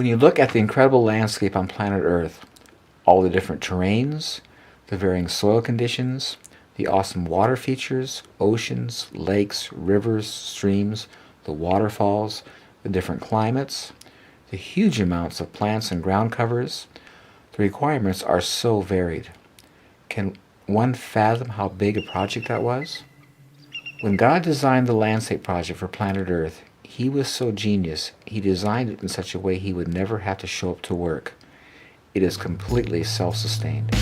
When you look at the incredible landscape on planet Earth, all the different terrains, the varying soil conditions, the awesome water features, oceans, lakes, rivers, streams, the waterfalls, the different climates, the huge amounts of plants and ground covers, the requirements are so varied. Can one fathom how big a project that was? When God designed the landscape project for planet Earth, he was so genius, he designed it in such a way he would never have to show up to work. It is completely self-sustained.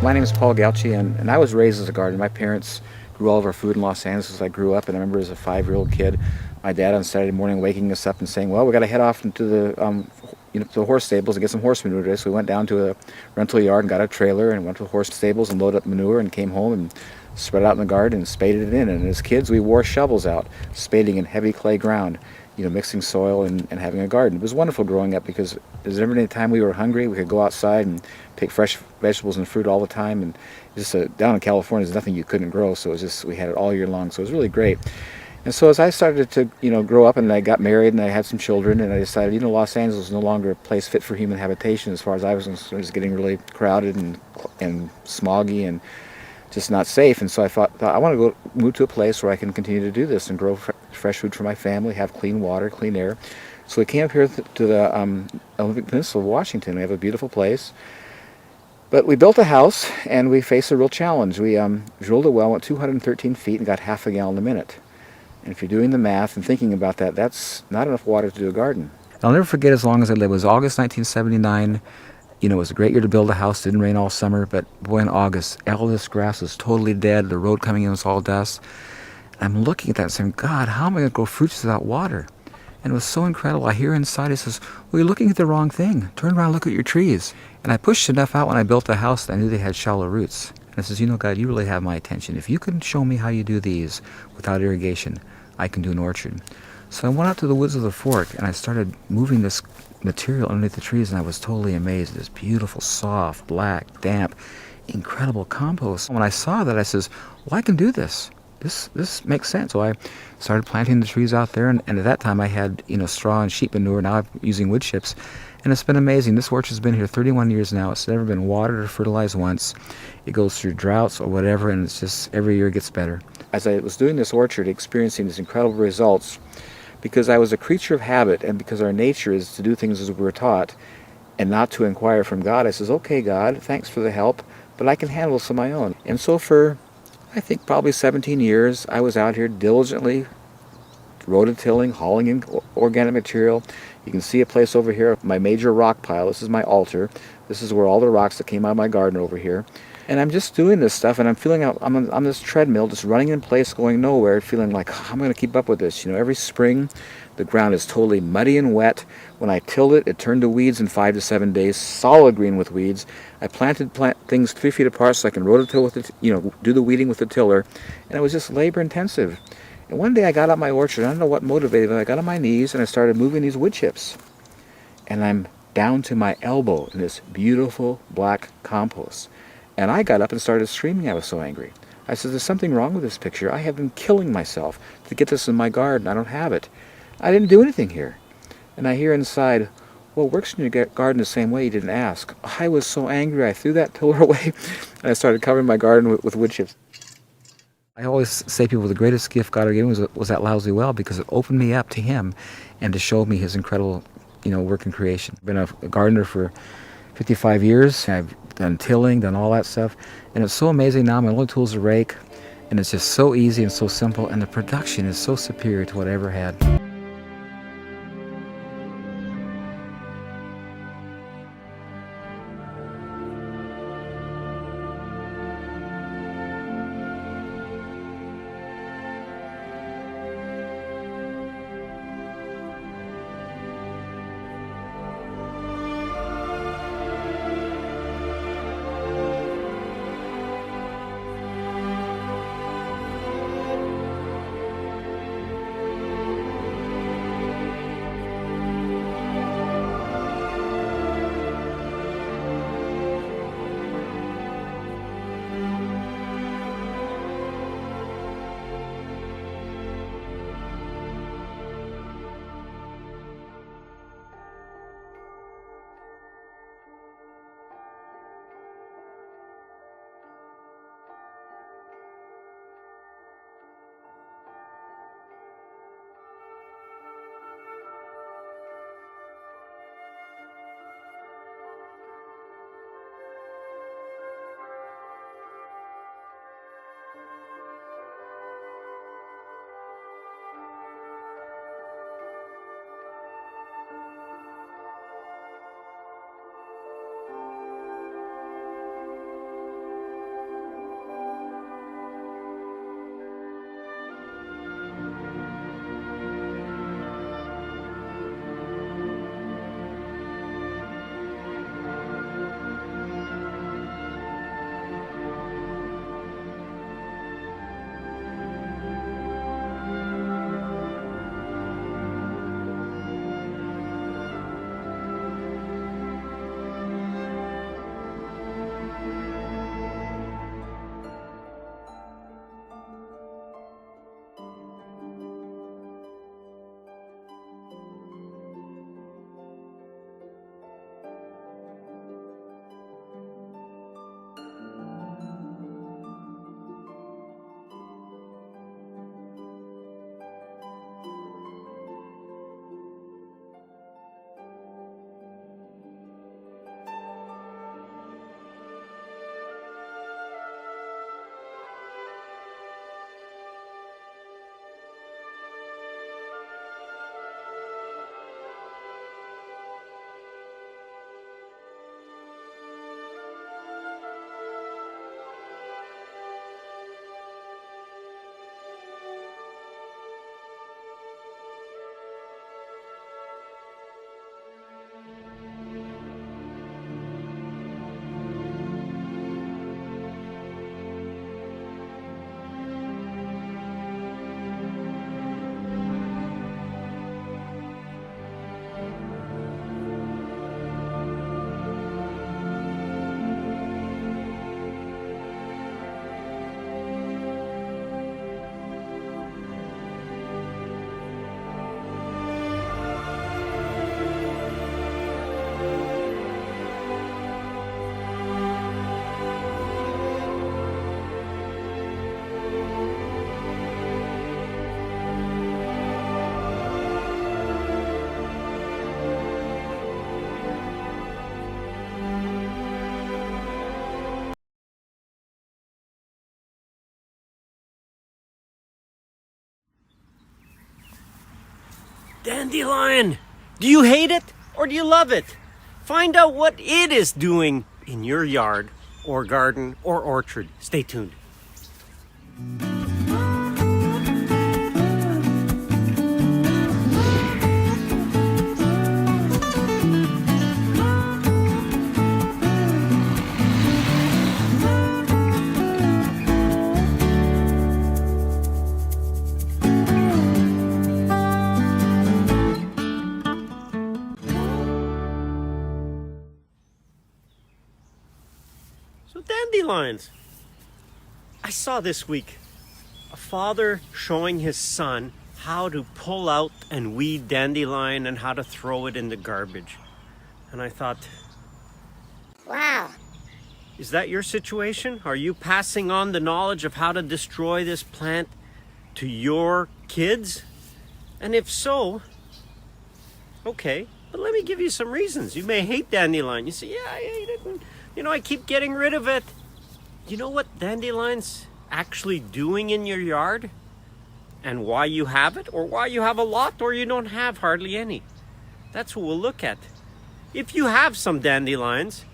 My name is Paul Galchi, and I was raised as a gardener. My parents grew all of our food in Los Angeles as I grew up, and I remember as a 5-year-old kid, my dad on Saturday morning waking us up and saying, well, we got to head off into the to the horse stables and get some horse manure today. So we went down to a rental yard and got a trailer and went to the horse stables and loaded up manure and came home and spread it out in the garden and spaded it in. And as kids, we wore shovels out, spading in heavy clay ground, mixing soil and having a garden. It was wonderful growing up because there's never any time we were hungry. We could go outside and pick fresh vegetables and fruit all the time. And just down in California, there's nothing you couldn't grow. So it was just, we had it all year long. So it was really great. And so as I started to, grow up and I got married and I had some children and I decided, Los Angeles was no longer a place fit for human habitation as far as I was concerned. It was getting really crowded and smoggy and just not safe. And so I thought I want to move to a place where I can continue to do this and grow fresh food for my family, have clean water, clean air. So we came up here to the Olympic Peninsula of Washington. We have a beautiful place. But we built a house and we faced a real challenge. We drilled a well, went 213 feet and got half a gallon a minute. And if you're doing the math and thinking about that, that's not enough water to do a garden. I'll never forget as long as I live. It was August 1979. It was a great year to build a house. It didn't rain all summer, but boy, in August, all this grass was totally dead. The road coming in was all dust. And I'm looking at that and saying, God, how am I going to grow fruits without water? And it was so incredible. I hear inside, he says, well, you're looking at the wrong thing. Turn around and look at your trees. And I pushed enough out when I built the house that I knew they had shallow roots. And I says, God, you really have my attention. If you can show me how you do these without irrigation, I can do an orchard. So I went out to the woods of the Fork and I started moving this material underneath the trees, and I was totally amazed. This beautiful, soft, black, damp, incredible compost. When I saw that, I says, well, I can do this. This makes sense. So I started planting the trees out there, and at that time I had straw and sheep manure. Now I'm using wood chips, and it's been amazing. This orchard's been here 31 years now. It's never been watered or fertilized once. It goes through droughts or whatever, and it's just every year it gets better. As I was doing this orchard, experiencing these incredible results, because I was a creature of habit, and because our nature is to do things as we were taught and not to inquire from God, I says, okay, God, thanks for the help, but I can handle this on my own. And so for, I think, probably 17 years, I was out here diligently rototilling, hauling in organic material. You can see a place over here, my major rock pile. This is my altar. This is where all the rocks that came out of my garden over here. And I'm just doing this stuff, and I'm feeling I'm on this treadmill, just running in place, going nowhere, feeling like, how am I going to keep up with this? Every spring, the ground is totally muddy and wet. When I tilled it, it turned to weeds in 5 to 7 days, solid green with weeds. I planted things 3 feet apart so I can rototill with it, do the weeding with the tiller, and it was just labor intensive. And one day I got out my orchard, I don't know what motivated me, I got on my knees and I started moving these wood chips. And I'm down to my elbow in this beautiful black compost. And I got up and started screaming. I was so angry. I said, there's something wrong with this picture. I have been killing myself to get this in my garden. I don't have it. I didn't do anything here. And I hear inside, well, it works in your garden the same way. You didn't ask. I was so angry. I threw that tiller away and I started covering my garden with wood chips. I always say people, the greatest gift God ever gave me was that lousy well, because it opened me up to Him and to show me His incredible, work in creation. I've been a gardener for 55 years. I've done tilling, done all that stuff, and it's so amazing now. My only tool is a rake, and it's just so easy and so simple, and the production is so superior to what I ever had. Dandelion! Do you hate it or do you love it? Find out what it is doing in your yard or garden or orchard. Stay tuned. So dandelions. I saw this week a father showing his son how to pull out and weed dandelion and how to throw it in the garbage. And I thought, Wow. is that your situation? Are you passing on the knowledge of how to destroy this plant to your kids? And if so, okay, but let me give you some reasons. You may hate dandelion. You say, yeah, I hate it. And, I keep getting rid of it. You know what dandelion's actually doing in your yard? And why you have it? Or why you have a lot or you don't have hardly any? That's what we'll look at. If you have some dandelions,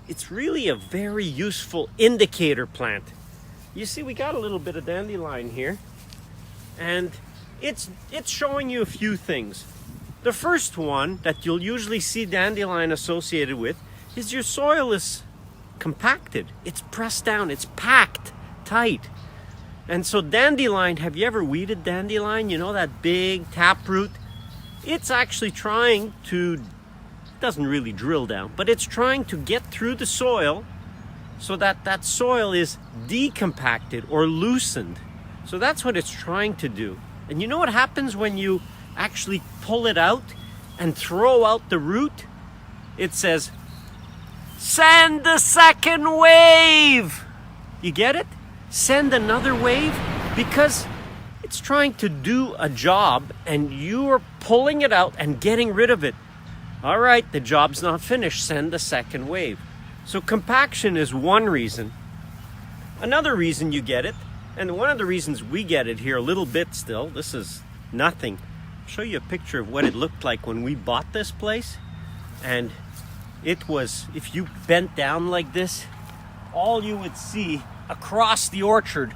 it's really a very useful indicator plant. You see, we got a little bit of dandelion here. And it's showing you a few things. The first one that you'll usually see dandelion associated with is your soil is compacted. It's pressed down. It's packed tight. And so dandelion, have you ever weeded dandelion? You know that big taproot? It's actually trying to, doesn't really drill down, but it's trying to get through the soil so that that soil is decompacted or loosened. So that's what it's trying to do. And you know what happens when you actually pull it out and throw out the root? It says, send the second wave. You get it? Send another wave, because it's trying to do a job and you are pulling it out and getting rid of it. All right, the job's not finished. Send the second wave. So compaction is one reason. Another reason you get it, and one of the reasons we get it here a little bit still, this is nothing. I'll show you a picture of what it looked like when we bought this place. And it was, if you bent down like this, all you would see across the orchard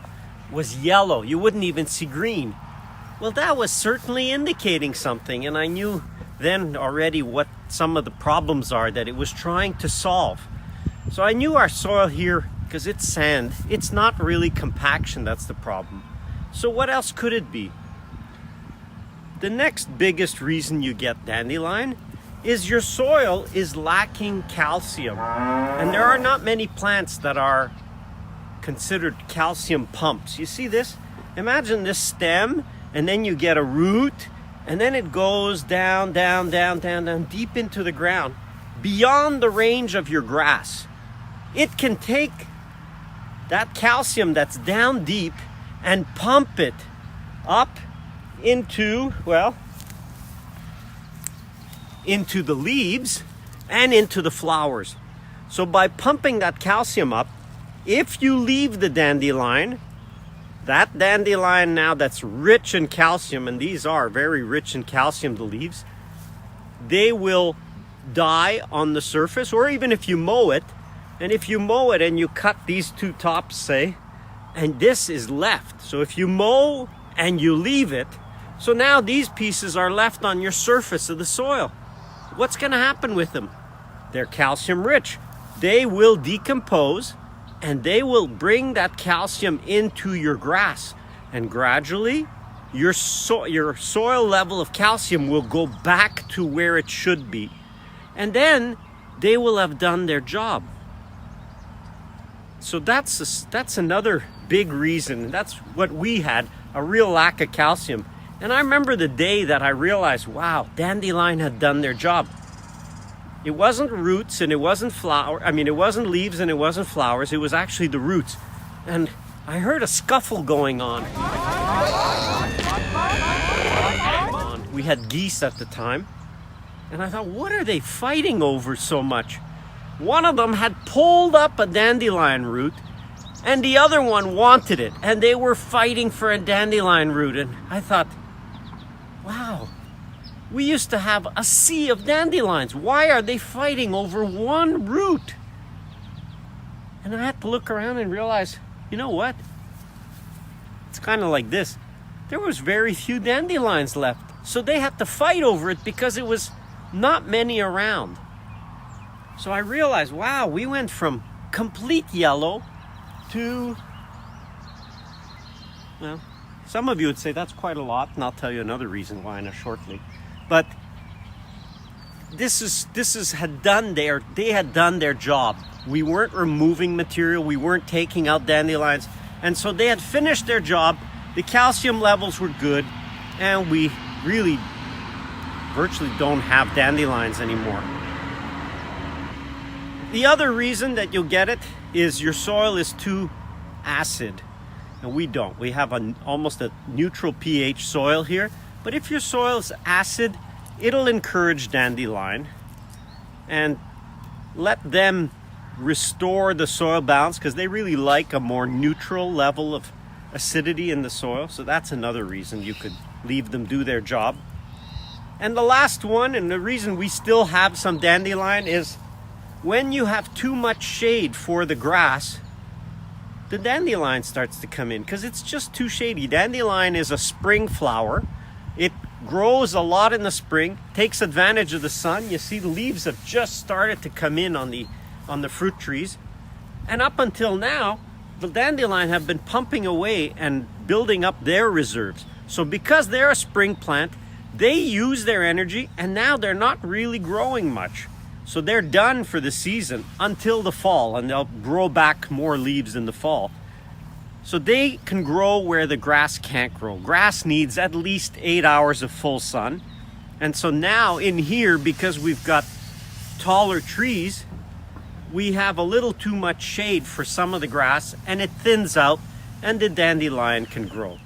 was yellow. You wouldn't even see green. Well, that was certainly indicating something, and I knew then already what some of the problems are that it was trying to solve. So I knew our soil here, because it's sand, it's not really compaction that's the problem. So what else could it be? The next biggest reason you get dandelion is your soil is lacking calcium. And there are not many plants that are considered calcium pumps. You see this? Imagine this stem, and then you get a root, and then it goes down, down, down, down, down, deep into the ground, beyond the range of your grass. It can take that calcium that's down deep and pump it up into, well, into the leaves and into the flowers. So by pumping that calcium up, if you leave the dandelion, that dandelion now that's rich in calcium, and these are very rich in calcium, the leaves, they will die on the surface, or even if you mow it, and if you mow it and you cut these two tops, say, and this is left. So if you mow and you leave it, so now these pieces are left on your surface of the soil. What's going to happen with them? They're calcium rich. They will decompose and they will bring that calcium into your grass. And gradually, your soil level of calcium will go back to where it should be. And then they will have done their job. So that's another big reason. That's what we had, a real lack of calcium. And I remember the day that I realized, wow, dandelion had done their job. It wasn't roots and it wasn't it wasn't leaves and it wasn't flowers. It was actually the roots. And I heard a scuffle going on. We had geese at the time. And I thought, what are they fighting over so much? One of them had pulled up a dandelion root and the other one wanted it. And they were fighting for a dandelion root. And I thought, wow, we used to have a sea of dandelions. Why are they fighting over one root? And I had to look around and realize, you know what? It's kind of like this. There was very few dandelions left. So they had to fight over it because it was not many around. So I realized, wow, we went from complete yellow to, well, some of you would say that's quite a lot, and I'll tell you another reason why shortly. But they had done their job. We weren't removing material, we weren't taking out dandelions, and so they had finished their job. The calcium levels were good, and we really virtually don't have dandelions anymore. The other reason that you'll get it is your soil is too acid. And we don't. We have almost a neutral pH soil here. But if your soil is acid, it'll encourage dandelion and let them restore the soil balance, because they really like a more neutral level of acidity in the soil. So that's another reason you could leave them do their job. And the last one, and the reason we still have some dandelion, is when you have too much shade for the grass, the dandelion starts to come in because it's just too shady. Dandelion is a spring flower. It grows a lot in the spring, takes advantage of the sun. You see the leaves have just started to come in on the fruit trees. And up until now, the dandelion have been pumping away and building up their reserves. So because they're a spring plant, they use their energy, and now they're not really growing much. So they're done for the season until the fall, and they'll grow back more leaves in the fall. So they can grow where the grass can't grow. Grass needs at least 8 hours of full sun. And so now in here, because we've got taller trees, we have a little too much shade for some of the grass, and it thins out, and the dandelion can grow.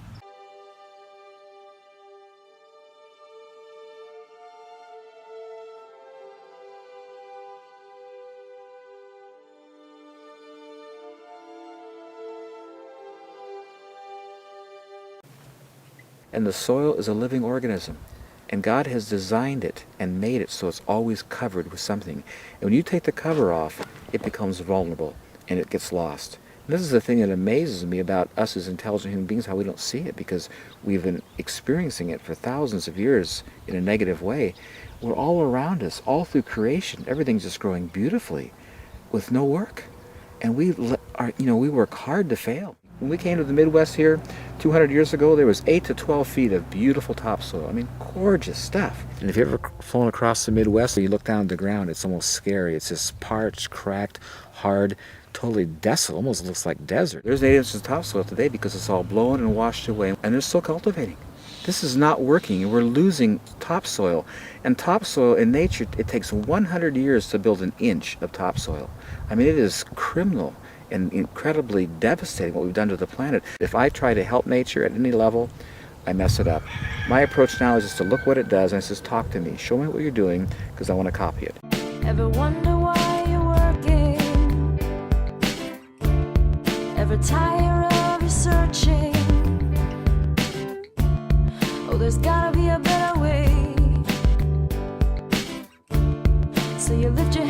And the soil is a living organism. And God has designed it and made it so it's always covered with something. And when you take the cover off, it becomes vulnerable and it gets lost. And this is the thing that amazes me about us as intelligent human beings, how we don't see it, because we've been experiencing it for thousands of years in a negative way. We're all around us, all through creation. Everything's just growing beautifully with no work. And we work hard to fail. When we came to the Midwest here 200 years ago, there was 8 to 12 feet of beautiful topsoil. I mean, gorgeous stuff. And if you've ever flown across the Midwest, you look down at the ground, it's almost scary. It's just parched, cracked, hard, totally desolate, almost looks like desert. There's 8 inches of topsoil today because it's all blown and washed away, and they're still cultivating. This is not working, and we're losing topsoil. And topsoil in nature, it takes 100 years to build an inch of topsoil. I mean, it is criminal and incredibly devastating what we've done to the planet. If I try to help nature at any level, I mess it up. My approach now is just to look what it does, and it says, talk to me, show me what you're doing, because I want to copy it. Ever wonder why you're working? Ever tire of researching? Oh, there's gotta be a better way. So you lift your